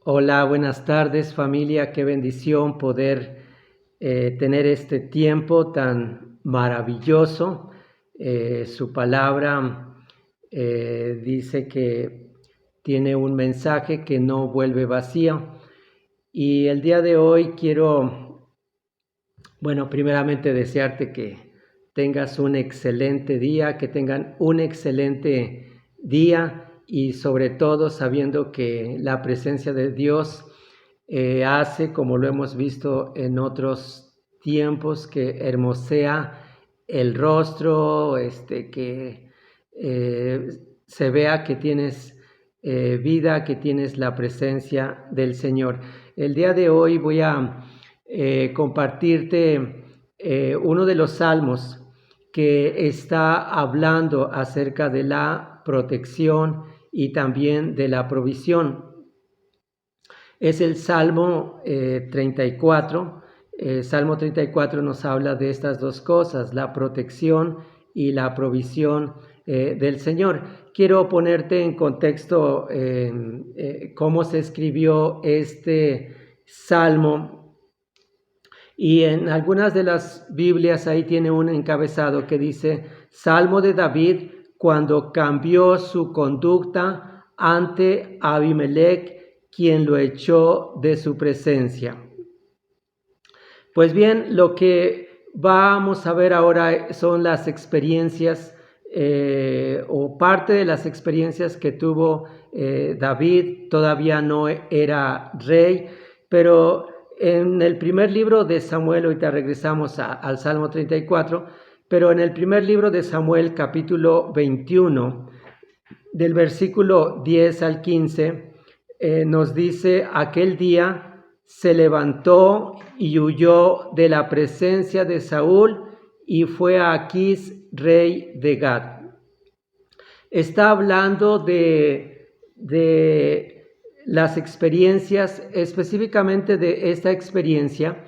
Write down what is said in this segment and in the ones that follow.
Hola, buenas tardes familia, qué bendición poder tener este tiempo tan maravilloso. Su palabra dice que tiene un mensaje que no vuelve vacío. Y el día de hoy quiero, primeramente desearte que tengas un excelente día, que tengan un excelente día y sobre todo sabiendo que la presencia de Dios hace, como lo hemos visto en otros tiempos, que hermosea el rostro, que se vea que tienes vida, que tienes la presencia del Señor. El día de hoy voy a compartirte uno de los salmos que está hablando acerca de la protección y también de la provisión. Es el Salmo 34. Salmo 34 nos habla de estas dos cosas, la protección y la provisión del Señor. Quiero ponerte en contexto cómo se escribió este Salmo. Y en algunas de las Biblias ahí tiene un encabezado que dice Salmo de David cuando cambió su conducta ante Abimelech, quien lo echó de su presencia. Pues bien, lo que vamos a ver ahora son las experiencias o parte de las experiencias que tuvo David. Todavía no era rey, pero en el primer libro de Samuel, ahorita regresamos al Salmo 34, pero en el primer libro de Samuel, capítulo 21, del versículo 10 al 15, nos dice, aquel día se levantó y huyó de la presencia de Saúl y fue a Aquís, rey de Gad. Está hablando de las experiencias, específicamente de esta experiencia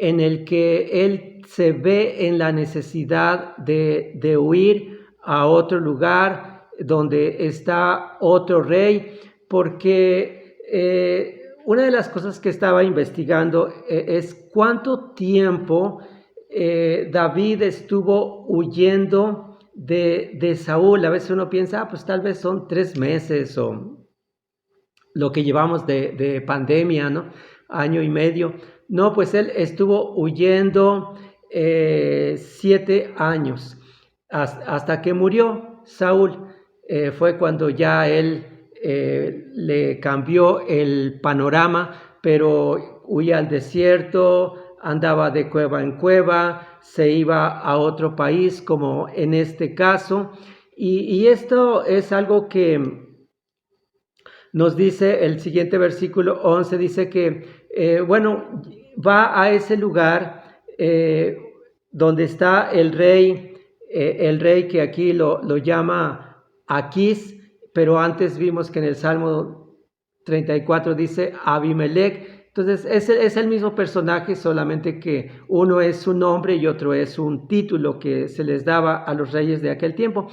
en el que él se ve en la necesidad de huir a otro lugar donde está otro rey, porque una de las cosas que estaba investigando es cuánto tiempo David estuvo huyendo de Saúl. A veces uno piensa, pues tal vez son 3 meses o lo que llevamos de pandemia, ¿no? Año y medio. No, pues él estuvo huyendo 7 años hasta que murió Saúl. Fue cuando ya él le cambió el panorama, pero huía al desierto, andaba de cueva en cueva, se iba a otro país como en este caso, y esto es algo que nos dice el siguiente versículo 11, dice que va a ese lugar donde está el rey que aquí lo llama Aquís, pero antes vimos que en el Salmo 34 dice Abimelech. Entonces es el mismo personaje, solamente que uno es un nombre y otro es un título que se les daba a los reyes de aquel tiempo.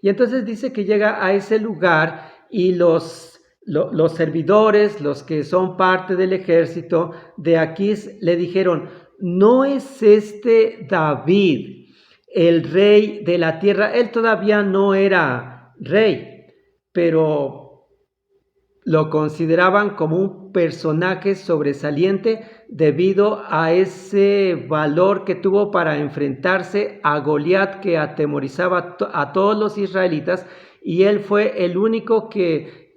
Y entonces dice que llega a ese lugar y los servidores, los que son parte del ejército de Aquís, le dijeron, ¿no es este David el rey de la tierra? Él todavía no era rey, pero lo consideraban como un personaje sobresaliente debido a ese valor que tuvo para enfrentarse a Goliat, que atemorizaba a todos los israelitas, y él fue el único que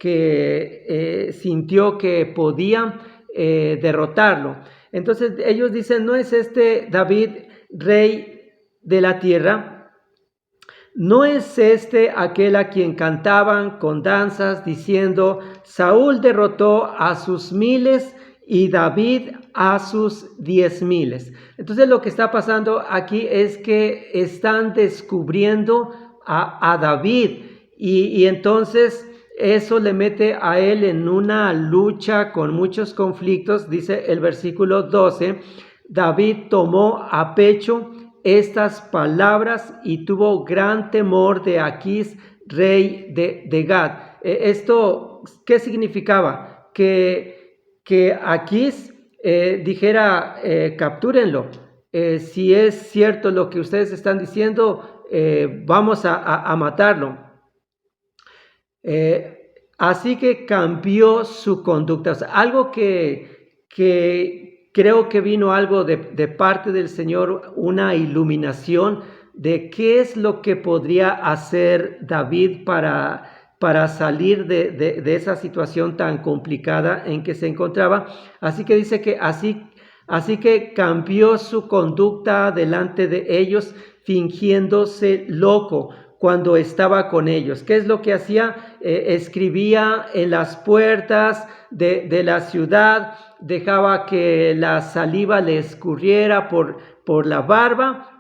sintió que podía derrotarlo. Entonces ellos dicen, ¿no es este David rey de la tierra? ¿No es este aquel a quien cantaban con danzas diciendo, Saúl derrotó a sus 1000 y David a sus 10,000? Entonces lo que está pasando aquí es que están descubriendo a David y entonces eso le mete a él en una lucha con muchos conflictos. Dice el versículo 12, David tomó a pecho estas palabras y tuvo gran temor de Aquís, rey de Gad. ¿Esto qué significaba? Que que Aquís dijera, captúrenlo. Si es cierto lo que ustedes están diciendo, vamos a matarlo. Así que cambió su conducta. O sea, algo que creo que vino algo de parte del Señor, una iluminación de qué es lo que podría hacer David para salir de esa situación tan complicada en que se encontraba. Así que dice que así que cambió su conducta delante de ellos, fingiéndose loco cuando estaba con ellos. ¿Qué es lo que hacía? Escribía en las puertas de la ciudad, dejaba que la saliva le escurriera por la barba.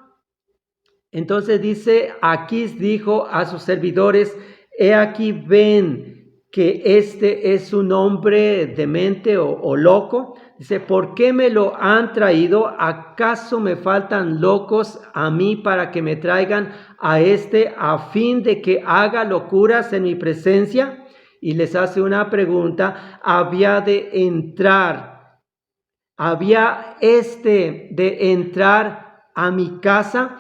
Entonces dice, Aquís dijo a sus servidores, he aquí ven que este es un hombre demente o loco. Dice, ¿por qué me lo han traído? ¿Acaso me faltan locos a mí para que me traigan a este a fin de que haga locuras en mi presencia? Y les hace una pregunta, ¿había de entrar a mi casa?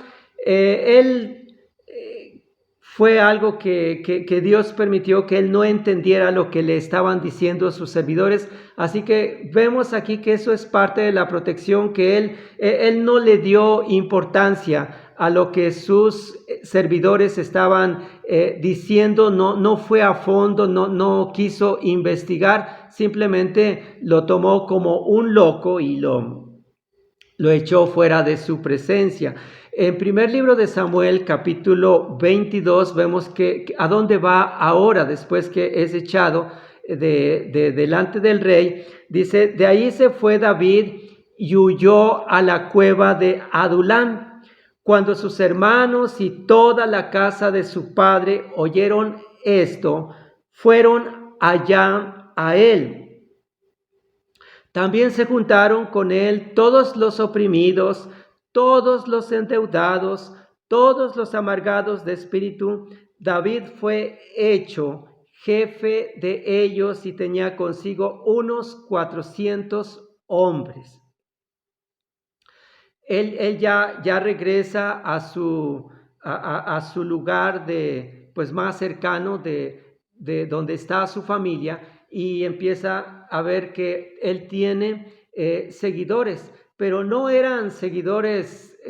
Fue algo que Dios permitió que él no entendiera lo que le estaban diciendo sus servidores. Así que vemos aquí que eso es parte de la protección, que él no le dio importancia a lo que sus servidores estaban diciendo, no fue a fondo, no quiso investigar, simplemente lo tomó como un loco y lo echó fuera de su presencia. En primer libro de Samuel, capítulo 22, vemos que a dónde va ahora después que es echado delante del rey. Dice, de ahí se fue David y huyó a la cueva de Adulán. Cuando sus hermanos y toda la casa de su padre oyeron esto, fueron allá a él. También se juntaron con él todos los oprimidos, todos los endeudados, todos los amargados de espíritu. David fue hecho jefe de ellos y tenía consigo unos 400 hombres. Él ya regresa a su lugar pues más cercano de donde está su familia, y empieza a ver que él tiene seguidores, pero no eran seguidores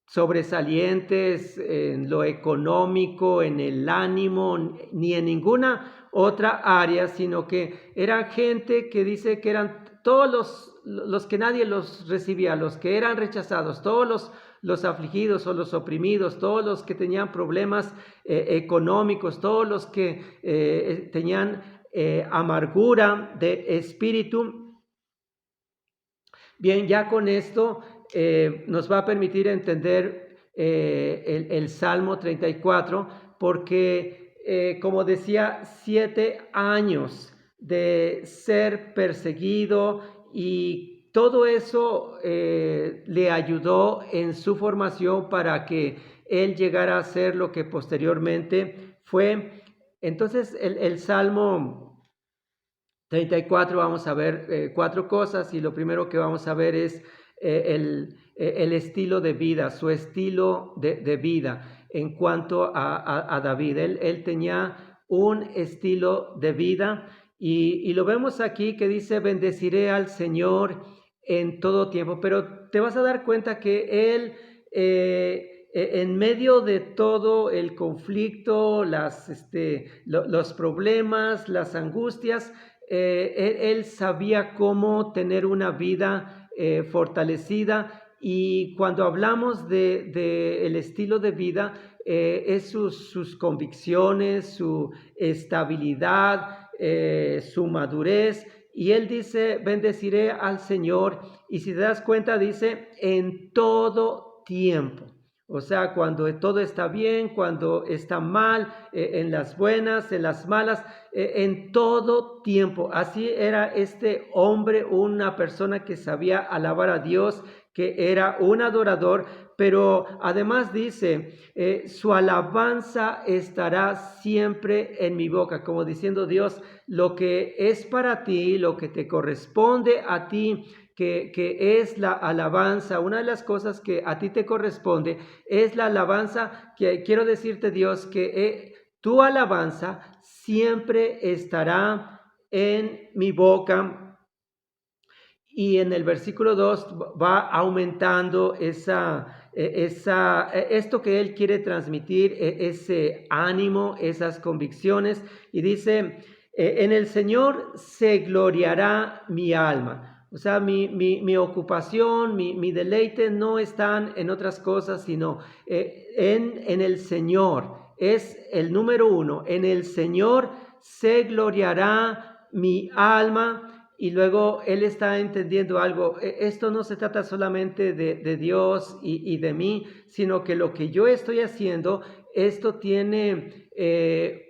sobresalientes en lo económico, en el ánimo, ni en ninguna otra área, sino que eran gente que dice que eran todos los que nadie los recibía, los que eran rechazados, todos los afligidos o los oprimidos, todos los que tenían problemas económicos, todos los que tenían amargura de espíritu. Bien, ya con esto nos va a permitir entender el Salmo 34, porque como decía, 7 años de ser perseguido, y todo eso le ayudó en su formación para que él llegara a ser lo que posteriormente fue. Entonces el Salmo 34, vamos a ver 4 cosas, y lo primero que vamos a ver es el estilo de vida, su estilo de vida en cuanto a David. Él tenía un estilo de vida, y lo vemos aquí que dice, bendeciré al Señor en todo tiempo, pero te vas a dar cuenta que él en medio de todo el conflicto, los problemas, las angustias, él sabía cómo tener una vida fortalecida. Y cuando hablamos de el estilo de vida, es sus convicciones, su estabilidad, su madurez. Y él dice, bendeciré al Señor, y si te das cuenta dice, en todo tiempo. O sea, cuando todo está bien, cuando está mal, en las buenas, en las malas, en todo tiempo. Así era este hombre, una persona que sabía alabar a Dios, que era un adorador, pero además dice, su alabanza estará siempre en mi boca, como diciendo Dios, lo que es para ti, lo que te corresponde a ti, que es la alabanza. Una de las cosas que a ti te corresponde es la alabanza, que quiero decirte Dios, que tu alabanza siempre estará en mi boca. Y en el versículo 2 va aumentando esto que él quiere transmitir, ese ánimo, esas convicciones, y dice, en el Señor se gloriará mi alma. O sea, mi ocupación, mi deleite no están en otras cosas, sino en el Señor. Es el número uno. En el Señor se gloriará mi alma. Y luego él está entendiendo algo. Esto no se trata solamente de Dios y de mí, sino que lo que yo estoy haciendo, esto tiene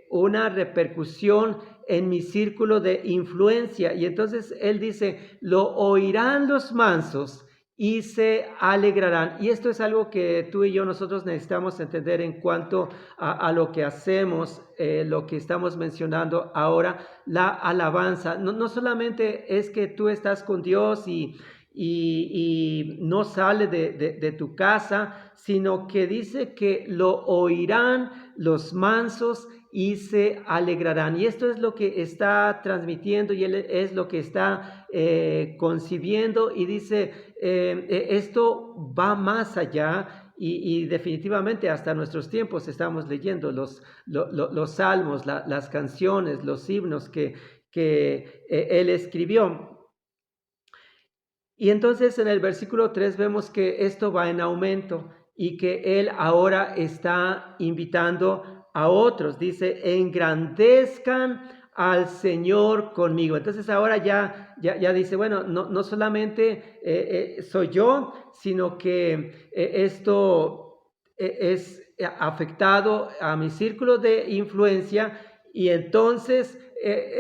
una repercusión en mi círculo de influencia. Y entonces él dice, lo oirán los mansos y se alegrarán. Y esto es algo que tú y yo nosotros necesitamos entender en cuanto a lo que hacemos, lo que estamos mencionando ahora, la alabanza. No solamente es que tú estás con Dios y no sale de tu casa, sino que dice que lo oirán los mansos y se alegrarán. Y esto es lo que está transmitiendo y él es lo que está concibiendo, y dice, esto va más allá. Y definitivamente hasta nuestros tiempos estamos leyendo los salmos, las canciones, los himnos que él escribió. Y entonces en el versículo 3 vemos que esto va en aumento y que él ahora está invitando a otros. Dice, engrandezcan al Señor conmigo. Entonces ahora ya dice, bueno, no solamente soy yo, sino que esto es afectado a mi círculo de influencia, y entonces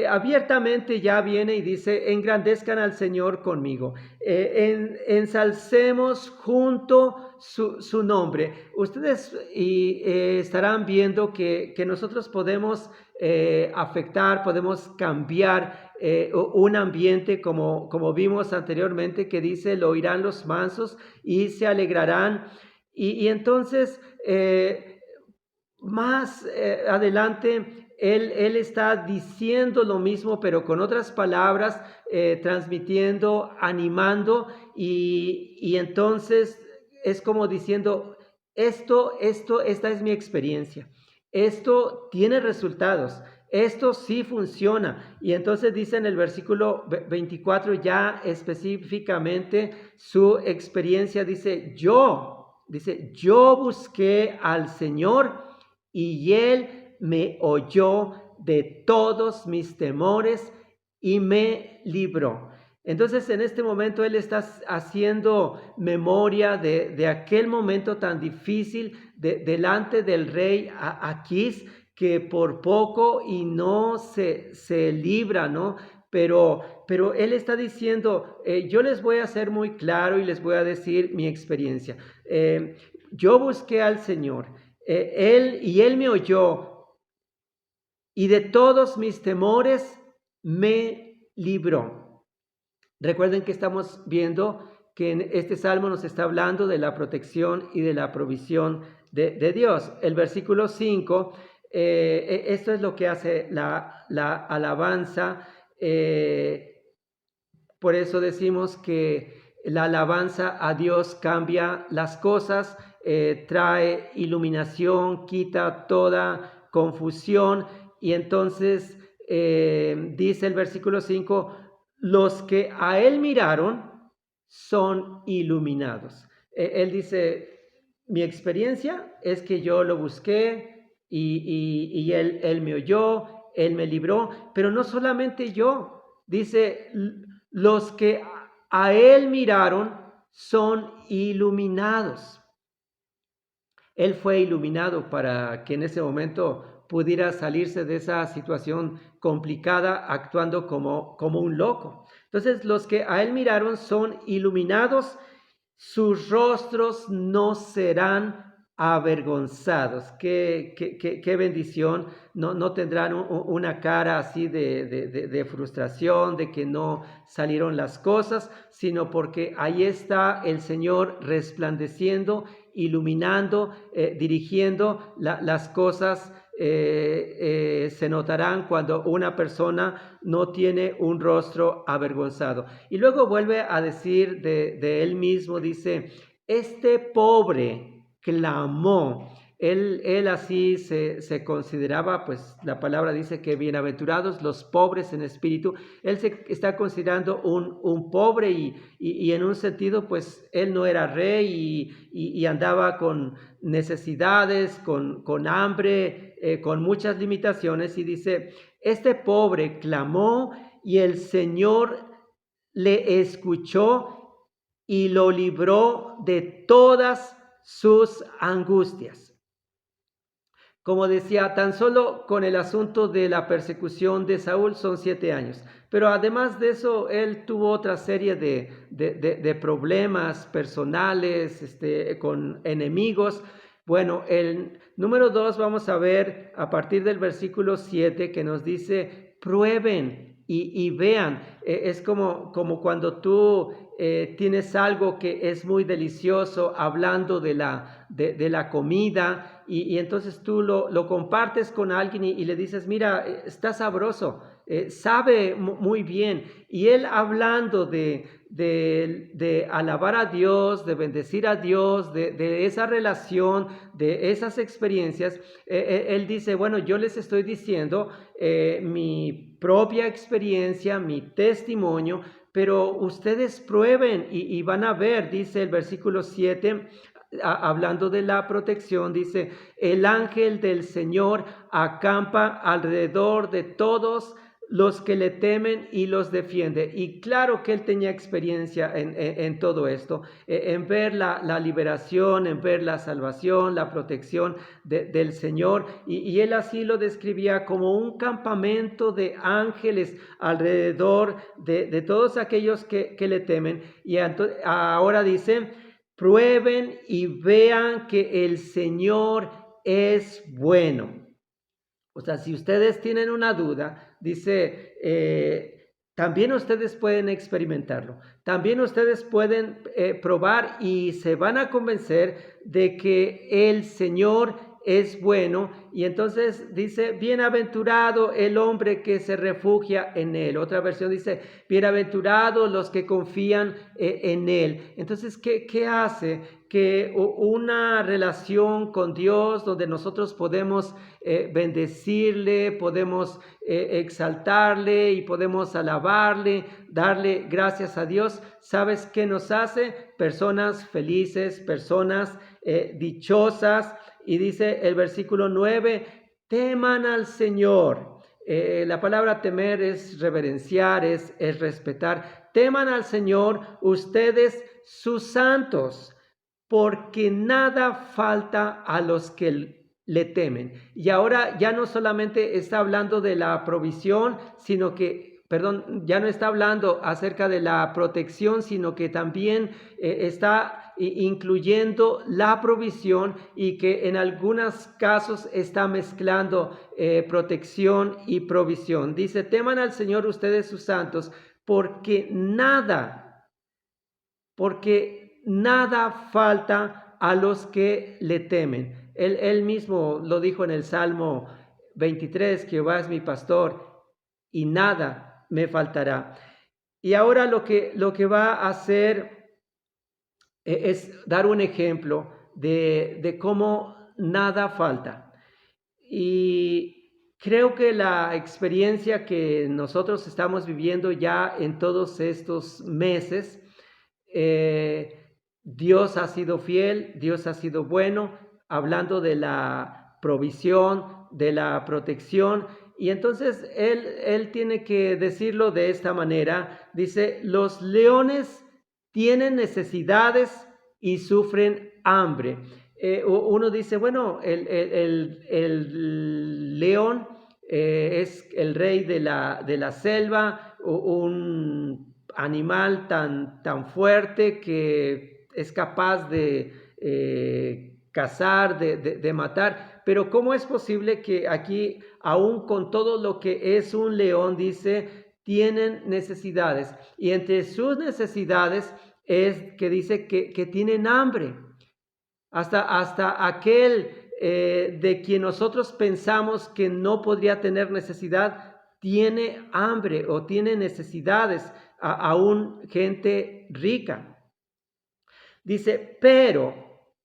abiertamente ya viene y dice, engrandezcan al Señor conmigo, ensalcemos junto su nombre. Ustedes estarán viendo que nosotros podemos afectar, podemos cambiar un ambiente, como vimos anteriormente, que dice, lo oirán los mansos y se alegrarán. Y entonces, más adelante, él está diciendo lo mismo, pero con otras palabras, transmitiendo, animando, y entonces es como diciendo, esta es mi experiencia, esto tiene resultados, esto sí funciona. Y entonces dice en el versículo 24 ya específicamente su experiencia, dice, yo busqué al Señor y Él me oyó de todos mis temores y me libró. Entonces en este momento él está haciendo memoria de aquel momento tan difícil delante del rey Aquís, que por poco y no se libra, ¿no? Pero él está diciendo, yo les voy a ser muy claro y les voy a decir mi experiencia. Yo busqué al Señor, él me oyó, y de todos mis temores me libró. Recuerden que estamos viendo que en este salmo nos está hablando de la protección y de la provisión de Dios. El versículo 5, esto es lo que hace la alabanza. Por eso decimos que la alabanza a Dios cambia las cosas, trae iluminación, quita toda confusión. Y entonces dice el versículo 5, los que a él miraron son iluminados. Él dice, mi experiencia es que yo lo busqué y él me oyó, él me libró, pero no solamente yo, dice, los que a él miraron son iluminados. Él fue iluminado para que en ese momento pudiera salirse de esa situación complicada, actuando como un loco. Entonces, los que a él miraron son iluminados, sus rostros no serán avergonzados. Qué bendición. No tendrán una cara así de frustración, de que no salieron las cosas, sino porque ahí está el Señor resplandeciendo, iluminando, dirigiendo las cosas. Se notarán cuando una persona no tiene un rostro avergonzado. Y luego vuelve a decir de él mismo, dice, este pobre clamó. Él así se consideraba, pues la palabra dice que bienaventurados los pobres en espíritu. Él se está considerando un pobre y en un sentido, pues él no era rey y andaba con necesidades, con hambre, con muchas limitaciones, y dice, este pobre clamó y el Señor le escuchó y lo libró de todas sus angustias. Como decía, tan solo con el asunto de la persecución de Saúl son 7 años. Pero además de eso, él tuvo otra serie de problemas personales, con enemigos. Bueno, el número 2 vamos a ver a partir del versículo 7 que nos dice, prueben y vean. Es como cuando tú tienes algo que es muy delicioso, hablando de la comida, y entonces tú lo compartes con alguien y le dices, mira, está sabroso, sabe muy bien. Y él hablando de alabar a Dios, de bendecir a Dios, de esa relación, de esas experiencias, él dice, bueno, yo les estoy diciendo mi propia experiencia, mi testimonio, pero ustedes prueben y van a ver, dice el versículo 7, hablando de la protección, dice, el ángel del Señor acampa alrededor de todos los que le temen y los defiende. Y claro que él tenía experiencia en todo esto, en ver la liberación, en ver la salvación, la protección del Señor, y él así lo describía como un campamento de ángeles alrededor de todos aquellos que le temen. Y ahora dice, prueben y vean que el Señor es bueno. O sea, si ustedes tienen una duda, dice, también ustedes pueden experimentarlo. También ustedes pueden probar y se van a convencer de que el Señor es bueno. Y entonces dice, bienaventurado el hombre que se refugia en él. Otra versión dice, bienaventurados los que confían en él. Entonces, ¿qué hace? Que una relación con Dios donde nosotros podemos bendecirle, podemos exaltarle y podemos alabarle, darle gracias a Dios. ¿Sabes qué nos hace? Personas felices, personas dichosas. Y dice el versículo 9, teman al Señor. La palabra temer es reverenciar, es respetar. Teman al Señor ustedes sus santos, porque nada falta a los que le temen. Y ahora ya no solamente está hablando de la provisión, sino que, ya no está hablando acerca de la protección, sino que también está incluyendo la provisión, y que en algunos casos está mezclando protección y provisión. Dice, teman al Señor ustedes sus santos, porque nada falta a los que le temen. Él mismo lo dijo en el Salmo 23, Jehová es mi pastor y nada me faltará. Y ahora lo que va a hacer es dar un ejemplo de cómo nada falta. Y creo que la experiencia que nosotros estamos viviendo ya en todos estos meses, Dios ha sido fiel, Dios ha sido bueno, hablando de la provisión, de la protección. Y entonces él tiene que decirlo de esta manera. Dice, los leones tienen necesidades y sufren hambre. Uno dice, bueno, el león es el rey de la selva, un animal tan fuerte que es capaz de cazar, de matar, pero ¿cómo es posible que aquí, aún con todo lo que es un león, dice, tienen necesidades? Y entre sus necesidades es que dice que tienen hambre. Hasta aquel de quien nosotros pensamos que no podría tener necesidad, tiene hambre o tiene necesidades, aún gente rica. Dice, pero,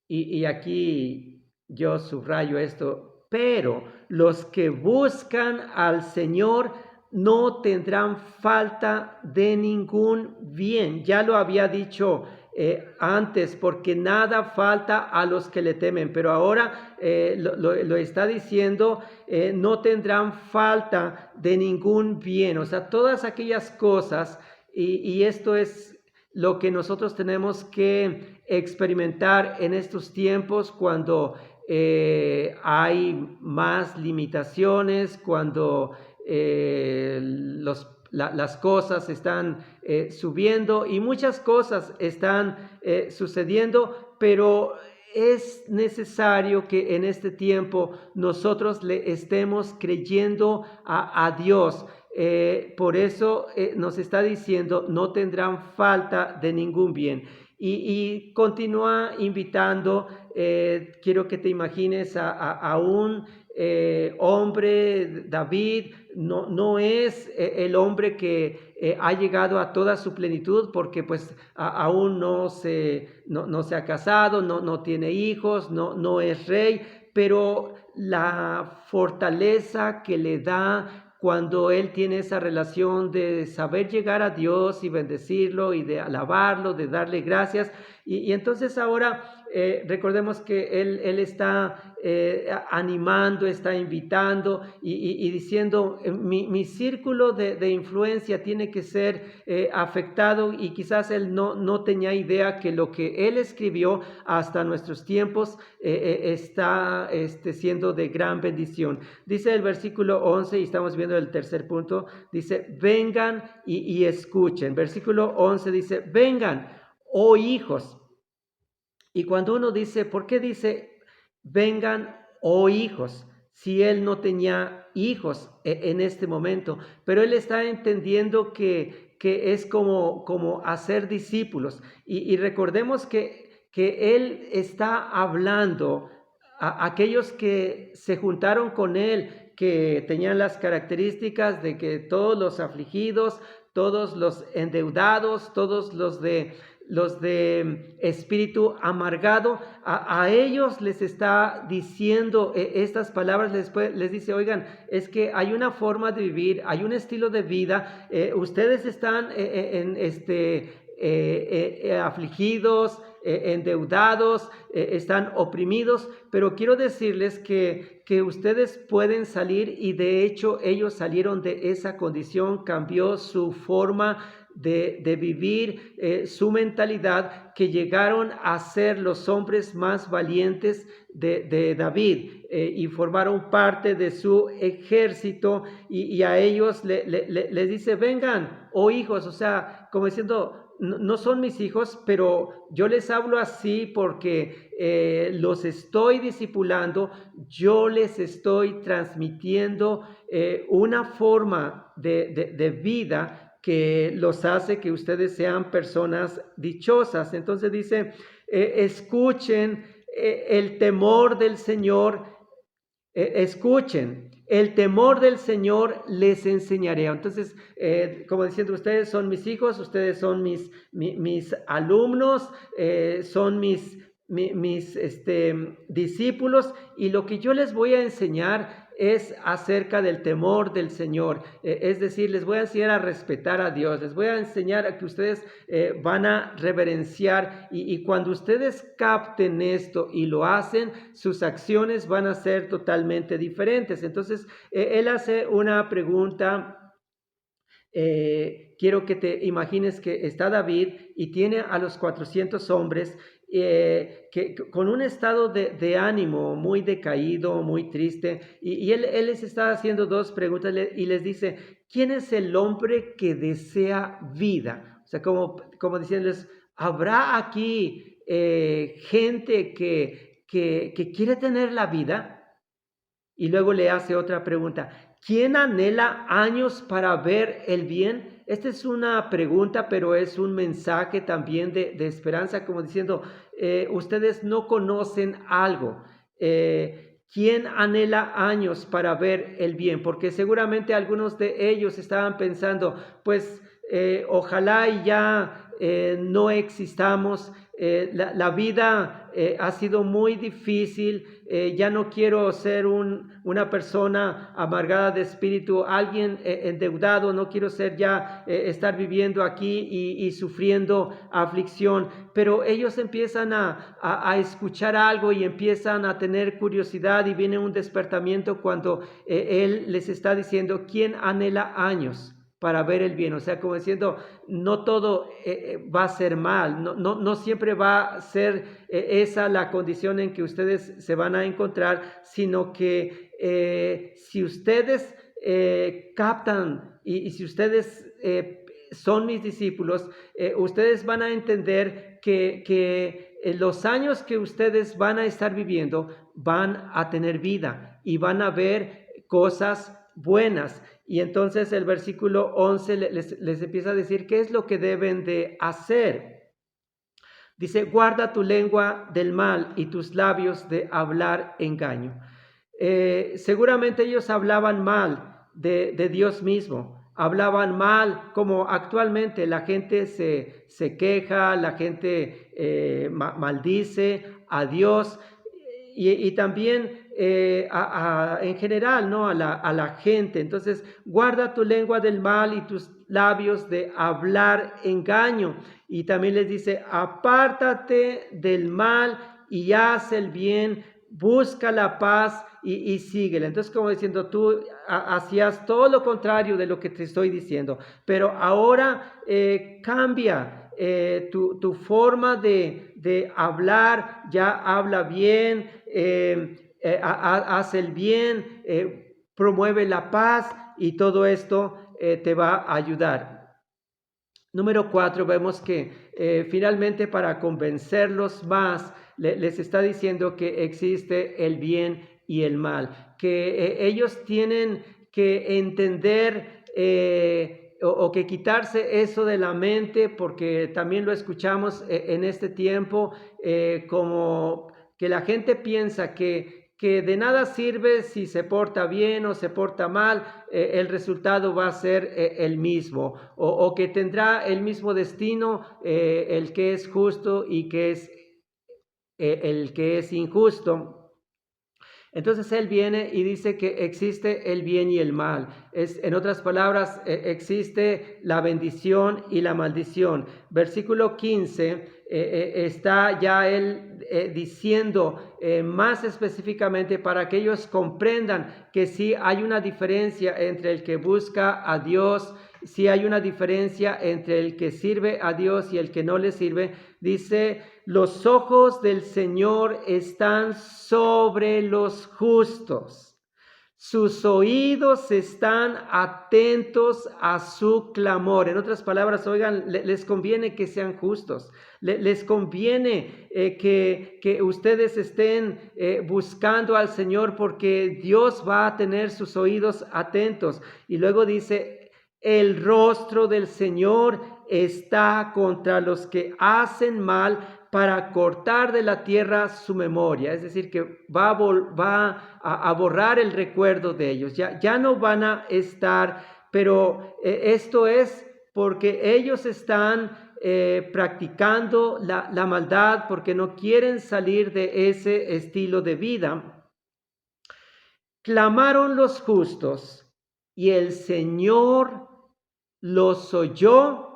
y aquí yo subrayo esto, pero los que buscan al Señor no tendrán falta de ningún bien. Ya lo había dicho antes, porque nada falta a los que le temen, pero ahora lo está diciendo, no tendrán falta de ningún bien. O sea, todas aquellas cosas, y esto es lo que nosotros tenemos que experimentar en estos tiempos cuando hay más limitaciones, cuando las cosas están subiendo y muchas cosas están sucediendo, pero es necesario que en este tiempo nosotros le estemos creyendo a Dios. Por eso nos está diciendo, no tendrán falta de ningún bien. Y continúa invitando, quiero que te imagines a un hombre, David. No es el hombre que ha llegado a toda su plenitud, porque pues aún no se ha casado, no tiene hijos, no es rey, pero la fortaleza que le da cuando él tiene esa relación de saber llegar a Dios y bendecirlo y de alabarlo, de darle gracias. Y entonces ahora recordemos que él está animando, está invitando y diciendo, mi círculo de influencia tiene que ser afectado, y quizás él no tenía idea que lo que él escribió hasta nuestros tiempos está siendo de gran bendición. Dice el versículo 11, y estamos viendo el tercer punto, dice, vengan y escuchen. Versículo 11 dice, vengan, oh hijos. Y cuando uno dice, ¿por qué dice vengan, oh hijos? Si él no tenía hijos en este momento, pero él está entendiendo que es como hacer discípulos. Y recordemos que él está hablando a aquellos que se juntaron con él, que tenían las características de que todos los afligidos, todos los endeudados, todos los de espíritu amargado, a ellos les está diciendo estas palabras. Les dice, oigan, es que hay una forma de vivir, hay un estilo de vida, ustedes están afligidos, endeudados, están oprimidos, pero quiero decirles que ustedes pueden salir, y de hecho ellos salieron de esa condición. Cambió su forma de vivir, su mentalidad, que llegaron a ser los hombres más valientes de David, y formaron parte de su ejército, y a ellos les dice, vengan, oh hijos, o sea, como diciendo, no son mis hijos, pero yo les hablo así porque los estoy discipulando, yo les estoy transmitiendo una forma de vida que los hace que ustedes sean personas dichosas. Entonces dice, escuchen el temor del Señor, escuchen, el temor del Señor les enseñaré. Entonces, como diciendo, ustedes son mis hijos, ustedes son mis alumnos, son mis discípulos, y lo que yo les voy a enseñar es acerca del temor del Señor. Es decir, les voy a enseñar a respetar a Dios, les voy a enseñar a que ustedes van a reverenciar, y cuando ustedes capten esto y lo hacen, sus acciones van a ser totalmente diferentes. Entonces, él hace una pregunta. Quiero que te imagines que está David y tiene a los 400 hombres, que con un estado de ánimo muy decaído, muy triste, y él les está haciendo dos preguntas, y les dice, ¿quién es el hombre que desea vida? O sea, como diciéndoles, ¿habrá aquí gente que quiere tener la vida. Y luego le hace otra pregunta. ¿Quién anhela años para ver el bien? Esta es una pregunta, pero es un mensaje también de esperanza, como diciendo, ustedes no conocen algo. ¿Quién anhela años para ver el bien? Porque seguramente algunos de ellos estaban pensando, pues ojalá y ya no existamos. La vida ha sido muy difícil, ya no quiero ser una persona amargada de espíritu, alguien endeudado, no quiero ser ya, estar viviendo aquí y sufriendo aflicción, pero ellos empiezan a escuchar algo y empiezan a tener curiosidad y viene un despertamiento cuando Él les está diciendo, ¿quién anhela años para ver el bien? O sea, como diciendo, no todo va a ser mal, no siempre va a ser esa la condición en que ustedes se van a encontrar, sino que si ustedes captan y si ustedes son mis discípulos, ustedes van a entender que los años que ustedes van a estar viviendo van a tener vida y van a ver cosas buenas. Y entonces el versículo 11 les empieza a decir qué es lo que deben de hacer. Dice, guarda tu lengua del mal y tus labios de hablar engaño. Seguramente ellos hablaban mal de Dios mismo, hablaban mal como actualmente la gente se queja, la gente maldice a Dios y también en general, ¿no? a la gente. Entonces, guarda tu lengua del mal y tus labios de hablar engaño. Y también les dice, apártate del mal y haz el bien, busca la paz y síguela. Entonces, como diciendo, tú hacías todo lo contrario de lo que te estoy diciendo, pero ahora cambia tu forma de hablar, ya habla bien, haz el bien, promueve la paz y todo esto te va a ayudar. Número 4, vemos que finalmente para convencerlos más, les está diciendo que existe el bien y el mal, que ellos tienen que entender o que quitarse eso de la mente, porque también lo escuchamos en este tiempo, como que la gente piensa que de nada sirve si se porta bien o se porta mal, el resultado va a ser el mismo, o que tendrá el mismo destino el que es justo y que es el que es injusto. Entonces él viene y dice que existe el bien y el mal. En otras palabras, existe la bendición y la maldición. Versículo 15 está ya él diciendo más específicamente para que ellos comprendan que sí hay una diferencia entre el que busca a Dios, sí hay una diferencia entre el que sirve a Dios y el que no le sirve. Dice, los ojos del Señor están sobre los justos. Sus oídos están atentos a su clamor. En otras palabras, oigan, les conviene que sean justos. Les conviene que ustedes estén buscando al Señor porque Dios va a tener sus oídos atentos. Y luego dice, el rostro del Señor está contra los que hacen mal para cortar de la tierra su memoria, es decir, que va a borrar el recuerdo de ellos, ya no van a estar, pero esto es porque ellos están practicando la maldad, porque no quieren salir de ese estilo de vida. Clamaron los justos y el Señor los oyó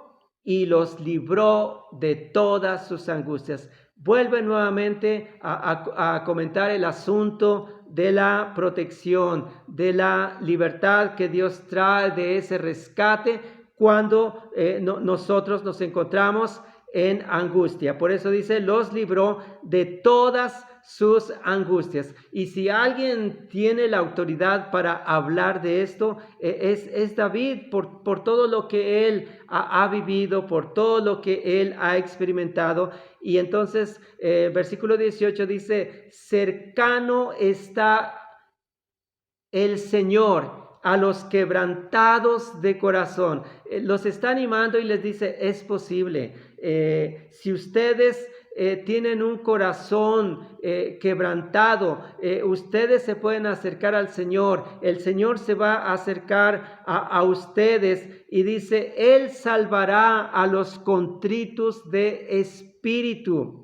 y los libró de todas sus angustias. Vuelve nuevamente a comentar el asunto de la protección, de la libertad que Dios trae, de ese rescate cuando nosotros nos encontramos en angustia. Por eso dice, los libró de todas sus angustias. Y si alguien tiene la autoridad para hablar de esto, es David, por todo lo que él ha vivido, por todo lo que él ha experimentado. Y entonces, versículo 18 dice, cercano está el Señor a los quebrantados de corazón. Los está animando y les dice, es posible. Si ustedes tienen un corazón quebrantado, ustedes se pueden acercar al Señor. El Señor se va a acercar a ustedes y dice, Él salvará a los contritos de espíritu.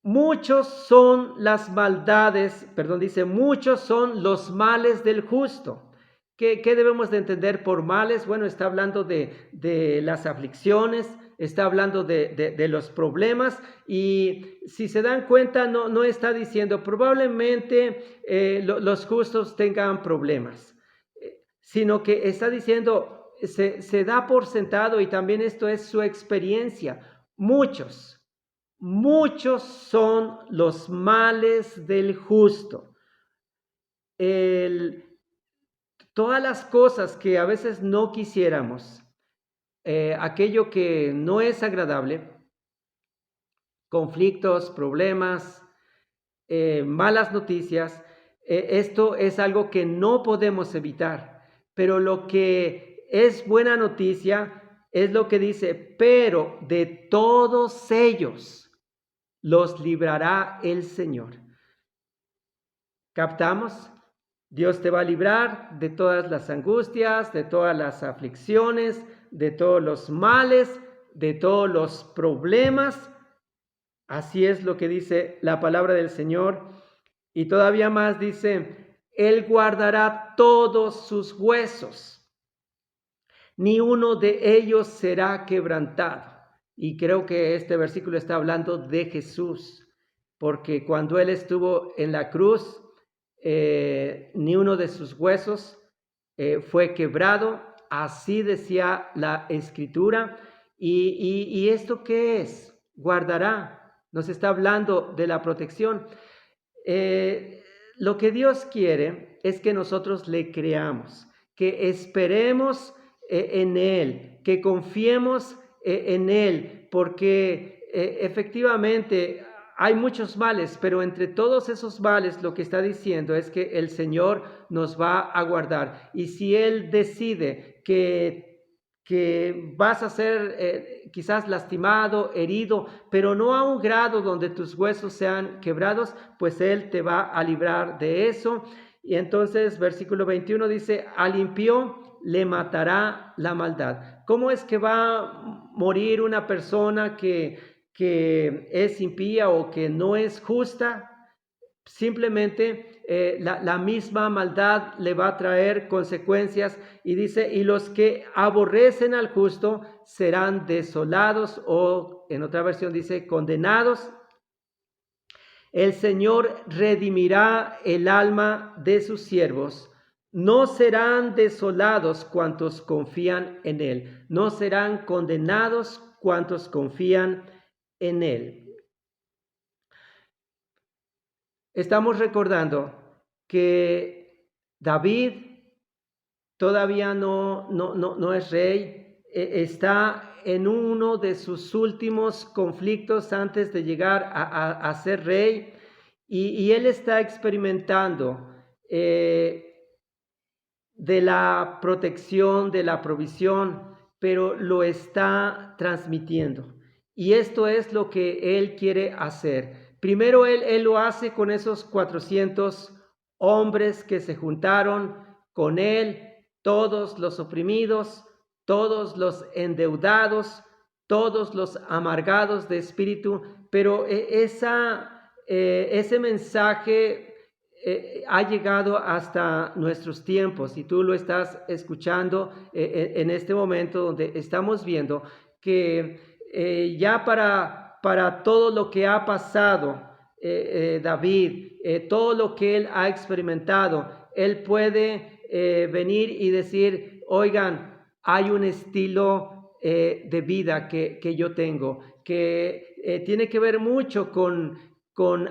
Muchos son las maldades, dice, muchos son los males del justo. ¿Qué debemos de entender por males? Bueno, está hablando de las aflicciones, está hablando de los problemas, y si se dan cuenta, no está diciendo probablemente los justos tengan problemas, sino que está diciendo, se da por sentado, y también esto es su experiencia, muchos son los males del justo. Todas las cosas que a veces no quisiéramos, aquello que no es agradable, conflictos, problemas, malas noticias, esto es algo que no podemos evitar. Pero lo que es buena noticia es lo que dice, pero de todos ellos los librará el Señor. ¿Captamos? Dios te va a librar de todas las angustias, de todas las aflicciones, de todos los males, de todos los problemas. Así es lo que dice la palabra del Señor. Y todavía más dice, Él guardará todos sus huesos, ni uno de ellos será quebrantado. Y creo que este versículo está hablando de Jesús, porque cuando Él estuvo en la cruz, ni uno de sus huesos fue quebrado, así decía la Escritura. ¿Y esto qué es? Guardará, nos está hablando de la protección. Lo que Dios quiere es que nosotros le creamos, que esperemos en Él, que confiemos en Él, porque efectivamente hay muchos males, pero entre todos esos males lo que está diciendo es que el Señor nos va a guardar. Y si Él decide que vas a ser quizás lastimado, herido, pero no a un grado donde tus huesos sean quebrados, pues Él te va a librar de eso. Y entonces versículo 21 dice, al impío le matará la maldad. ¿Cómo es que va a morir una persona que es impía o que no es justa? Simplemente la misma maldad le va a traer consecuencias, y dice, y los que aborrecen al justo serán desolados, o en otra versión dice condenados. El Señor redimirá el alma de sus siervos. No serán desolados cuantos confían en Él. No serán condenados cuantos confían en Él. Estamos recordando que David todavía no es rey, está en uno de sus últimos conflictos antes de llegar a ser rey, y él está experimentando de la protección, de la provisión, pero lo está transmitiendo. Y esto es lo que él quiere hacer. Primero él lo hace con esos 400 hombres que se juntaron con él, todos los oprimidos, todos los endeudados, todos los amargados de espíritu, pero ese mensaje ha llegado hasta nuestros tiempos, y tú lo estás escuchando en este momento donde estamos viendo que ya para todo lo que ha pasado David, todo lo que él ha experimentado, él puede venir y decir, oigan, hay un estilo de vida que yo tengo, que tiene que ver mucho con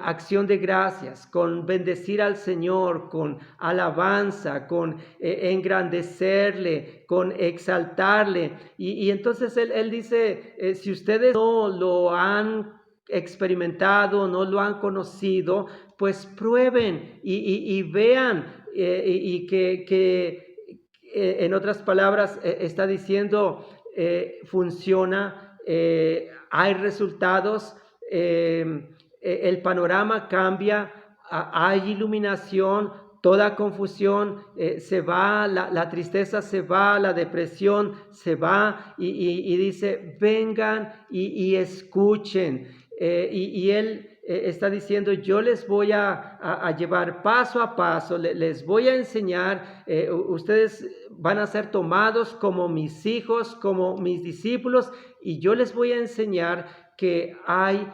acción de gracias, con bendecir al Señor, con alabanza, con engrandecerle, con exaltarle. Y entonces él dice, si ustedes no lo han experimentado, no lo han conocido, pues prueben y vean y que en otras palabras está diciendo, funciona, hay resultados, el panorama cambia, hay iluminación, toda confusión se va, la tristeza se va, la depresión se va y dice, vengan y escuchen. Y él está diciendo, yo les voy a llevar paso a paso, les voy a enseñar, ustedes van a ser tomados como mis hijos, como mis discípulos, y yo les voy a enseñar que hay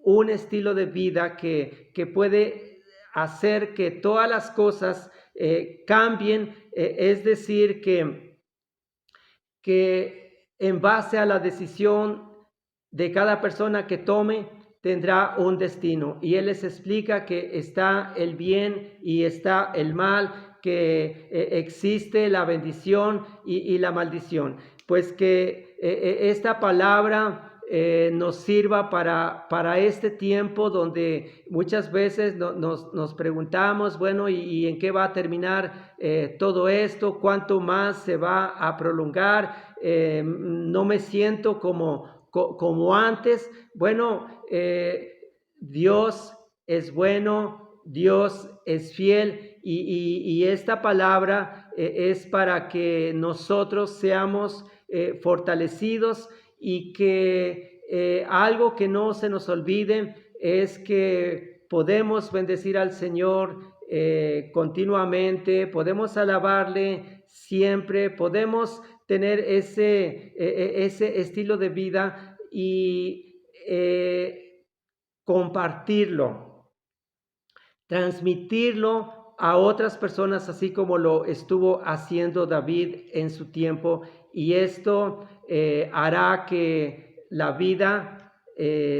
un estilo de vida que puede hacer que todas las cosas cambien, es decir, que en base a la decisión de cada persona que tome, tendrá un destino. Y él les explica que está el bien y está el mal, que existe la bendición y la maldición. Pues que esta palabra nos sirva para este tiempo donde muchas veces nos preguntamos, bueno, ¿y en qué va a terminar todo esto? ¿Cuánto más se va a prolongar? No me siento como antes. Bueno, Dios es bueno, Dios es fiel y esta palabra es para que nosotros seamos fortalecidos y que algo que no se nos olvide es que podemos bendecir al Señor continuamente, podemos alabarle siempre, podemos tener ese estilo de vida y compartirlo, transmitirlo a otras personas, así como lo estuvo haciendo David en su tiempo, y esto hará que la vida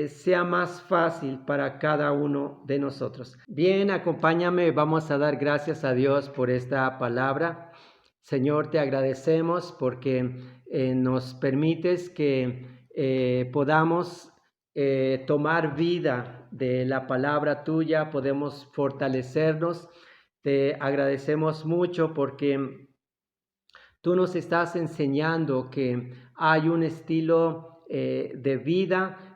sea más fácil para cada uno de nosotros. Bien, acompáñame, vamos a dar gracias a Dios por esta palabra. Señor, te agradecemos porque nos permites que podamos tomar vida de la palabra tuya, podemos fortalecernos. Te agradecemos mucho porque tú nos estás enseñando que hay un estilo de vida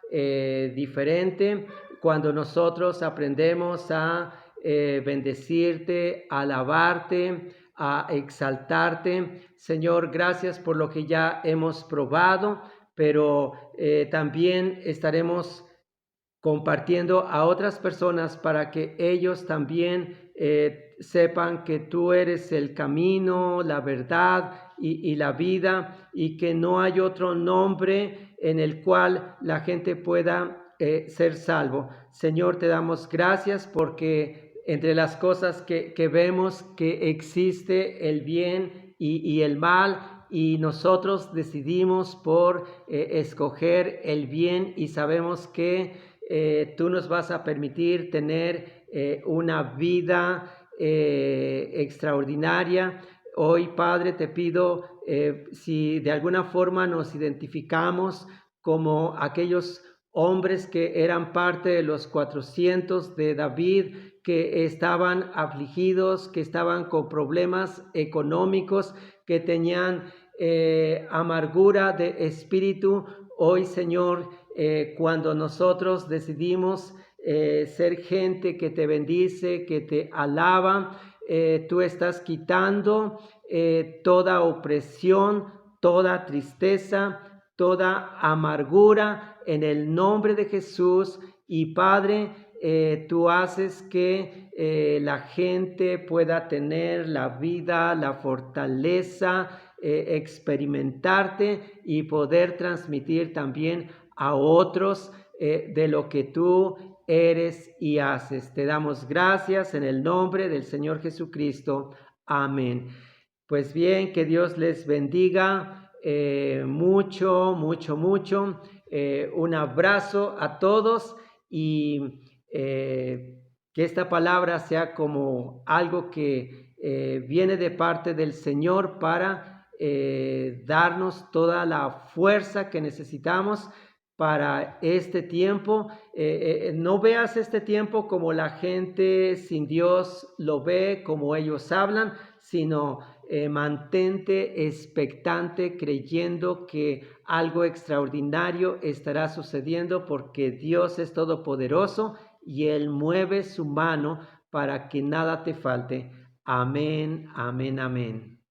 diferente cuando nosotros aprendemos a bendecirte, a alabarte, a exaltarte. Señor, gracias por lo que ya hemos probado, pero también estaremos compartiendo a otras personas para que ellos también sepan que tú eres el camino, la verdad y la vida, y que no hay otro nombre en el cual la gente pueda ser salvo. Señor, te damos gracias porque entre las cosas que vemos que existe el bien y el mal, y nosotros decidimos por escoger el bien y sabemos que tú nos vas a permitir tener una vida extraordinaria. Hoy, Padre, te pido si de alguna forma nos identificamos como aquellos hombres que eran parte de los 400 de David, que estaban afligidos, que estaban con problemas económicos, que tenían amargura de espíritu. Hoy, Señor, cuando nosotros decidimos ser gente que te bendice, que te alaba, tú estás quitando toda opresión, toda tristeza, toda amargura en el nombre de Jesús. Y Padre, tú haces que la gente pueda tener la vida, la fortaleza, experimentarte y poder transmitir también a otros de lo que tú eres y haces. Te damos gracias en el nombre del Señor Jesucristo. Amén. Pues bien, que Dios les bendiga mucho, mucho, mucho. Un abrazo a todos y que esta palabra sea como algo que viene de parte del Señor para darnos toda la fuerza que necesitamos para este tiempo. No veas este tiempo como la gente sin Dios lo ve, como ellos hablan, sino mantente expectante, creyendo que algo extraordinario estará sucediendo, porque Dios es todopoderoso y Él mueve su mano para que nada te falte. Amén, amén, amén.